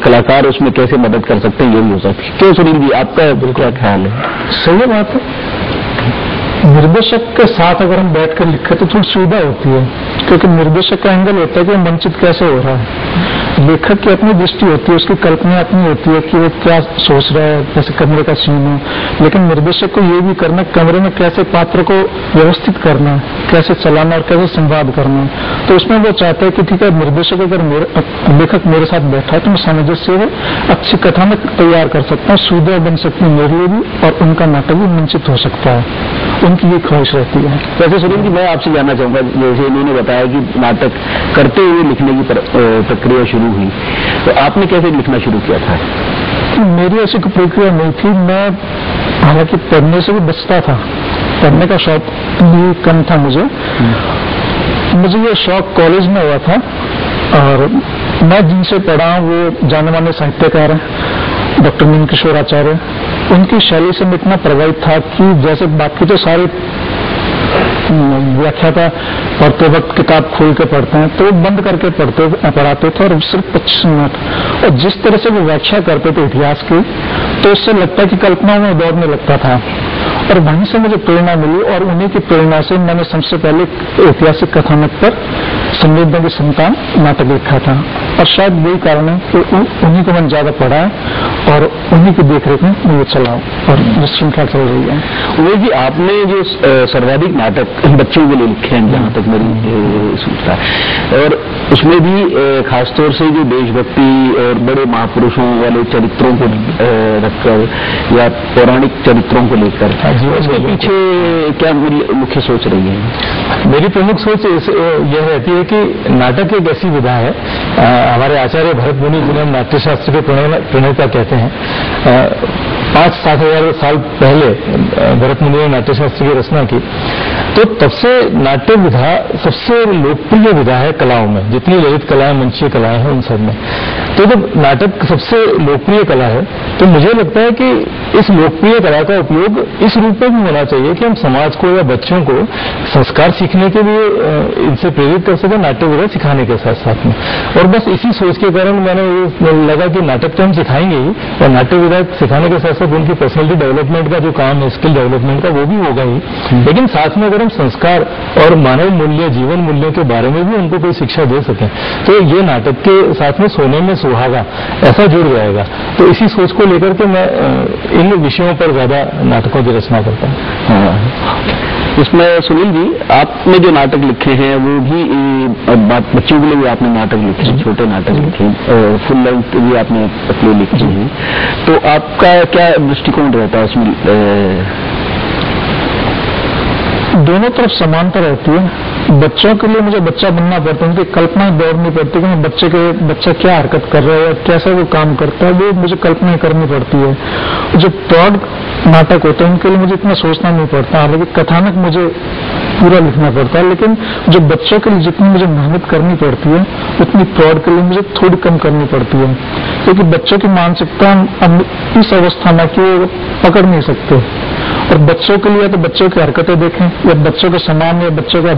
कलाकार उसमें कैसे मदद कर सकते हैं, ये भी हो सकता है। क्यों सुनील जी, आपका क्या ख्याल है? सही बात है। निर्देशक के साथ अगर हम बैठकर लिखें तो थोड़ी सुविधा होती है, क्योंकि निर्देशक का एंगल होता है कि मंचित कैसे हो रहा है। लेखक की अपनी दृष्टि होती है, उसकी कल्पना अपनी होती है कि वो क्या सोच रहा है, जैसे कमरे का सीन है। लेकिन निर्देशक को ये भी करना, कमरे में कैसे पात्र को व्यवस्थित करना है, कैसे चलाना और कैसे संवाद करना है। तो उसमें वो चाहता है कि ठीक है, निर्देशक अगर लेखक मेरे साथ बैठा है तो मैं सामंजस्य से अच्छी कथा में तैयार कर सकता हूँ, सुविधा बन सकती है मेरे लिए भी, और उनका नाटक भी मंचित हो सकता है। उनकी ये ख्वाहिश रहती है। वैसे सुनील जी, मैं आपसे जानना चाहूंगा, जैसे इन्होंने बताया कि नाटक करते हुए लिखने की प्रक्रिया शुरू हुई, तो आपने कैसे लिखना शुरू किया था? मेरी ऐसी कोई प्रक्रिया नहीं थी। मैं हालांकि पढ़ने से भी बचता था, पढ़ने का शौक भी कम था मुझे। ये शौक कॉलेज में हुआ था, और मैं जिनसे पढ़ा वो जाने माने साहित्यकार हैं, डॉक्टर नील किशोर आचार्य। उनकी शैली से मैं इतना प्रभावित था कि जैसे बाकी तो सारे व्याख्याता पढ़ते वक्त किताब खोल के पढ़ते हैं, तो बंद करके पढ़ाते थे, और सिर्फ 25 मिनट। और जिस तरह से वो व्याख्या करते थे इतिहास की, तो उससे लगता है कि कल्पना में दौड़ने लगता था। और वहीं से मुझे प्रेरणा मिली, और उन्हीं की प्रेरणा से मैंने सबसे पहले ऐतिहासिक कथानक पर संवेदना की संतान नाटक लिखा था। और शायद वही कारण है कि उन्हीं को मैंने ज्यादा पढ़ा है, और उन्हीं की देखरेख में मैं ये चला, और जो श्रृंखला चल रही है। वो जी, आपने जो सर्वाधिक नाटक बच्चों के लिए लिखे हैं, जहां तक मेरी सूचना है, और उसमें भी खासतौर से जो देशभक्ति और बड़े महापुरुषों वाले चरित्रों को रखकर या पौराणिक चरित्रों को लेकर, उसके पीछे क्या मुख्य सोच रही है? मेरी प्रमुख सोच यह रहती है कि नाटक एक ऐसी विधा है, हमारे आचार्य भरत मुनि, जिन्हें नाट्यशास्त्र के प्रणेता कहते हैं, 5-7 हजार साल पहले भरत मुनि ने नाट्यशास्त्र की रचना की। तो तब से नाट्य विधा सबसे लोकप्रिय विधा है कलाओं में, जितनी ललित कलाएं, मंचीय कलाएं हैं उन सब में। तो जब नाटक सबसे लोकप्रिय कला है, तो मुझे लगता है कि इस लोकप्रिय कला का उपयोग इस रूप में भी होना चाहिए कि हम समाज को या बच्चों को संस्कार सीखने के लिए इनसे प्रेरित कर सकें, नाट्य विधा सिखाने के साथ साथ में। और बस इसी सोच के कारण मैंने लगा कि नाटक तो हम सिखाएंगे ही, और नाट्य विधा सिखाने के साथ साथ उनकी पर्सनैलिटी डेवलपमेंट का जो काम है, स्किल डेवलपमेंट का, वो भी होगा ही। लेकिन साथ में अगर हम संस्कार और मानव मूल्य, जीवन मूल्यों के बारे में भी उनको कोई शिक्षा दे सकें, तो ये नाटक के साथ में सोने में सुहागा ऐसा जुड़ जाएगा। तो इसी सोच को लेकर के मैं इन विषयों पर ज्यादा नाटकों की रचना करता हूँ। इसमें सुनील जी, आपने जो नाटक लिखे हैं वो भी बच्चों के लिए भी आपने नाटक लिखे हैं, छोटे नाटक लिखे हैं, फुल लेंथ भी आपने अपने लिखे हैं। तो आपका क्या दृष्टिकोण रहता है उसमें? दोनों तरफ समानता रहती है। बच्चों के लिए मुझे बच्चा बनना पड़ता है, उनकी कल्पना दौड़नी पड़ती है कि बच्चा क्या हरकत कर रहा है, कैसे वो काम करता है, वो मुझे कल्पना करनी पड़ती है। जो प्रौढ़ नाटक होते हैं उनके लिए मुझे इतना सोचना नहीं पड़ता, हालांकि कथानक मुझे पूरा लिखना पड़ता है। लेकिन जो बच्चों के लिए जितनी मुझे मेहनत करनी पड़ती है, उतनी प्रौढ़ के लिए मुझे थोड़ी कम करनी पड़ती है, क्योंकि बच्चों की मानसिकता अब इस अवस्था में कि वो पकड़ नहीं सकते। और बच्चों के लिए तो बच्चों की हरकतें देखें, या बच्चों के समान, या बच्चों का,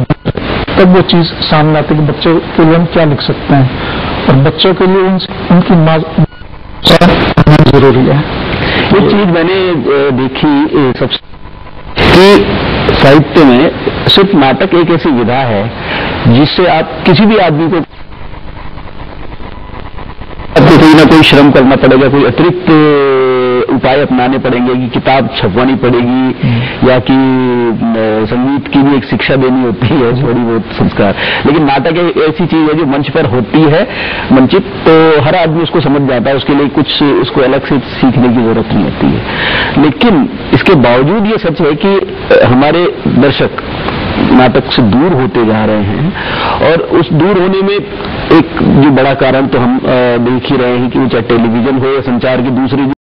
तब वो चीज सामने आती है कि बच्चों के लिए हम क्या लिख सकते हैं, और बच्चों के लिए उनकी जरूरी है। ये चीज मैंने देखी सबसे कि साहित्य में सिर्फ नाटक एक ऐसी विधा है जिससे आप किसी भी आदमी को कोई ना कोई श्रम करना पड़ेगा, कोई अतिरिक्त उपाय अपनाने पड़ेंगे, कि किताब छपवानी पड़ेगी, या कि संगीत की भी एक शिक्षा देनी होती है, थोड़ी बहुत संस्कार। लेकिन नाटक एक ऐसी चीज है जो मंच पर होती है, मंचित, तो हर आदमी उसको समझ जाता है, उसके लिए कुछ उसको अलग से सीखने की जरूरत नहीं होती है। लेकिन इसके बावजूद ये सच है कि हमारे दर्शक नाटक से दूर होते जा रहे हैं, और उस दूर होने में एक जो बड़ा कारण तो हम देख ही रहे हैं कि वो चाहे टेलीविजन हो या संचार की दूसरी